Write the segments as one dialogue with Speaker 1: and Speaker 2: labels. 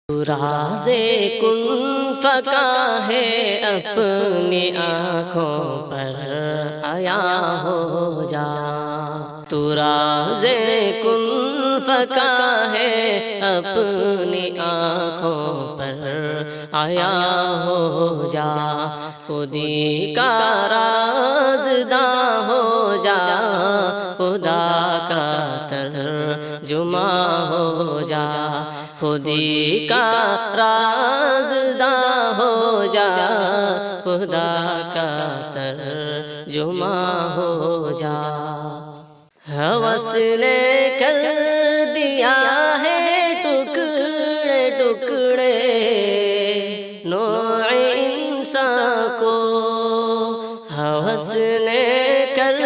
Speaker 1: تو راز کن فکا ہے اپنی آنکھوں پر آیا ہو جا، تو راز کن فکا ہے اپنی آنکھوں پر آیا ہو جا، خودی کا رازداں ہو جا، خدا کا ترجمہ ہو جا، خودی کا رازداں ہو جا، خدا کا ترجمہ ہو جا۔ ہوس نے کر دیا ہے ٹکڑے ٹکڑے نوع انسان کو، ہوس نے کر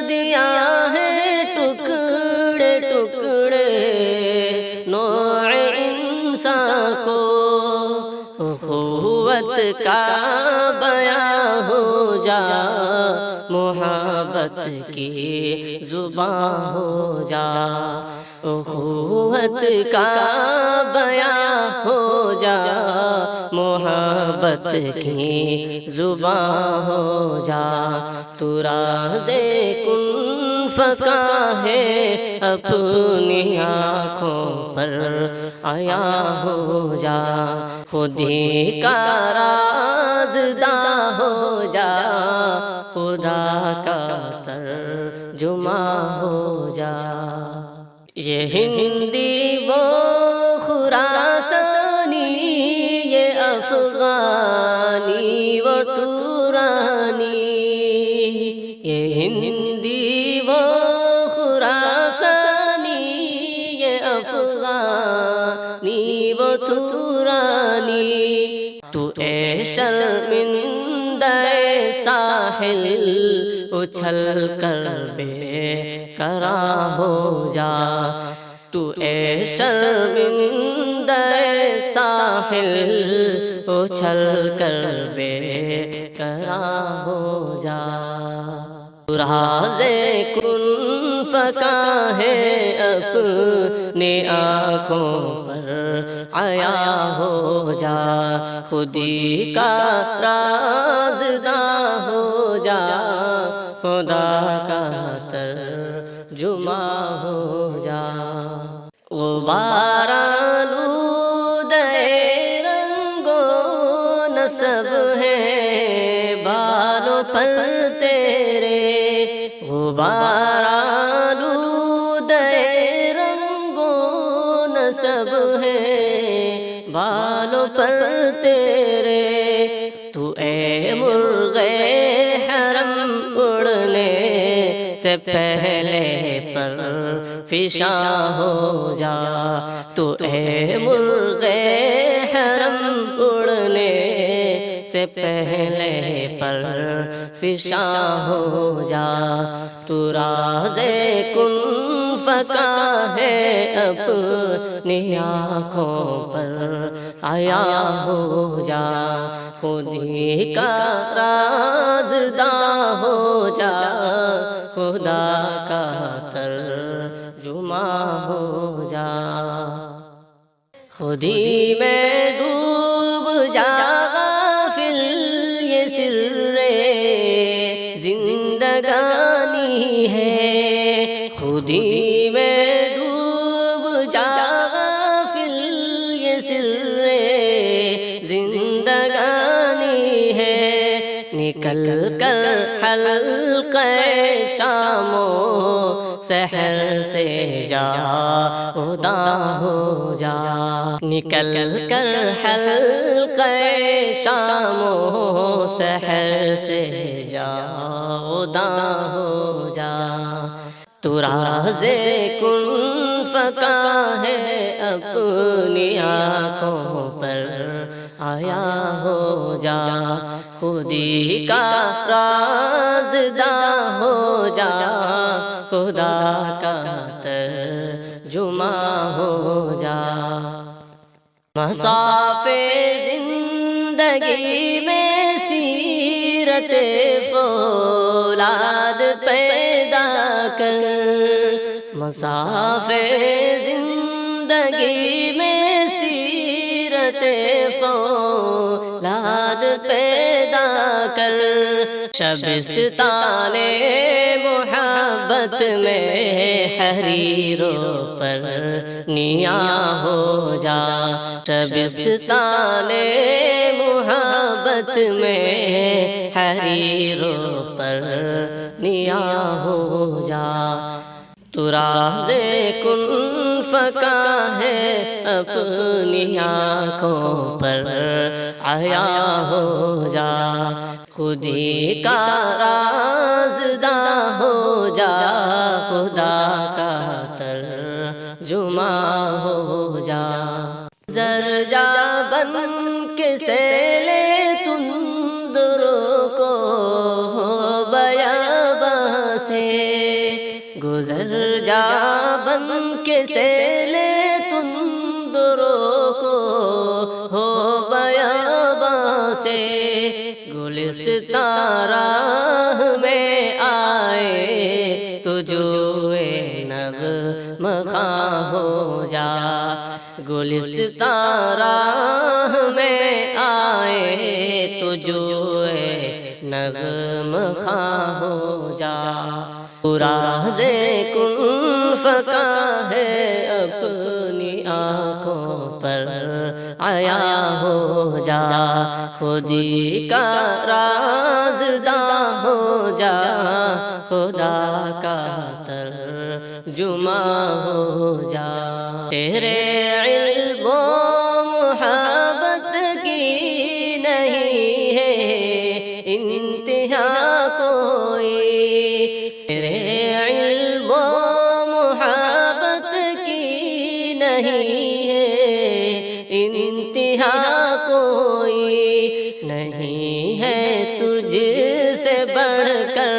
Speaker 1: دیا ہے ٹکڑے ٹکڑے نوع انسان کو، اخوت کا بیاں ہو جا، محبت کی زباں ہو جا، اخوت کا بیاں ہو جا، محبت کی زباں ہو جا، تو راز کن فکا ہے اپنی آنکھوں پر آیا ہو جا، خودی کا رازداں ہو جا، خدا کا ترجمہ ہو جا۔ یہ ہندی وہ خراسانی، یہ افغانی وہ تورانی، یہ ہندی وہ خراسانی، یہ افغانی وہ تورانی، تو اے شرمندہ ساحل اچھل کر بے قرار ہو جا، تو اے شرمندہ ساحل اچھل کر بے قرار ہو جا، راز کن فکا ہے اپنی آنکھوں پر آیا ہو جا، خودی کا رازداں ہو جا، خدا کا ترجمہ ہو جا۔ غبار آلود رنگ و نسب ہے بالوں پر تیرے، غبار آلود رنگ و نسب ہے بالوں پر تیرے، تو اے مرغ حرم اڑنے سے پہلے پر فشاں ہو جا، تو اے مرغ حرم اڑنے سے پہلے پر فشاں ہو جا، تو راز کن فکا ہے اپنی آنکھوں پر آیا ہو جا، خودی کا رازداں ہو جا، خدا کا ترجمہ ہو جا، خودی میں ڈوب جا غافل، یہ سر زندگانی ہے، خودی میں ڈوب جا غافل، یہ سر زندگانی ہے، نکل کر حلقہ شام و سحر سے جا ادا ہو جا، نکل کر حلقہ شام و سحر سے جا ادا ہو جا، تو راز کن فکا ہے اپنی آنکھوں پر آیا ہو جا، خودی کا رازداں ہو جا، خدا کا ترجمہ ہو جا، مصاف زندگی میں سیرت فولاد پیدا کر، مصاف زندگی میں سیرت غیرت فولاد پیدا کر، شبستان محبت میں حریروں پر نیاں ہو جا، شبستان محبت میں حریروں پر نیاں ہو جا۔ تو راز کن فکا ہے اپنی آنکھوں پر عیا ہو جا، خودی کا رازداں ہو جا، خدا کا ترجمہ ہو جا۔ زرجا بن کے سیلے تندروں کو بیاباں سے گزر جا، بن کے سیلے تندروں کو ہو بیاباں سے، گلستان راہ میں آئے تو جوئے نغمہ خواں ہو جا، گلستان راہ میں آئے تو جوئے نغمہ خواں ہو جا۔ راز کن فکا ہے اپنی آنکھوں پر عیا ہو جا، خودی کا رازداں ہو جا، خدا کا ترجمہ ہو جا۔ تیرے علم و محبت کی نہیں ہے انتہا کوئی، تیرے علم و محبت کی نہیں ہے انتہا کوئی، نہیں ہے تجھ سے بڑھ کر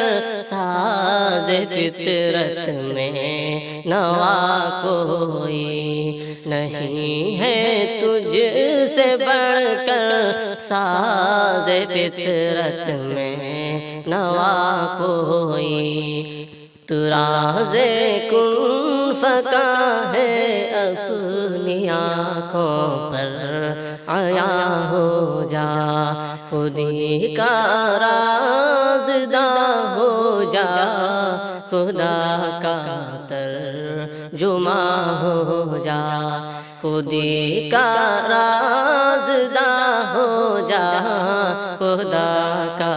Speaker 1: ساز فطرت میں نوا کوئی، نہیں ہے تجھ سے بڑھ کر ساز فطرت میں نوا کوئی۔ تو راز کن فکا ہے اپنی آنکھوں پر عیا ہو جا، خودی کا رازداں ہو جا، خدا کا ترجمہ ہو جا، خودی کا رازداں ہو جا، خدا کا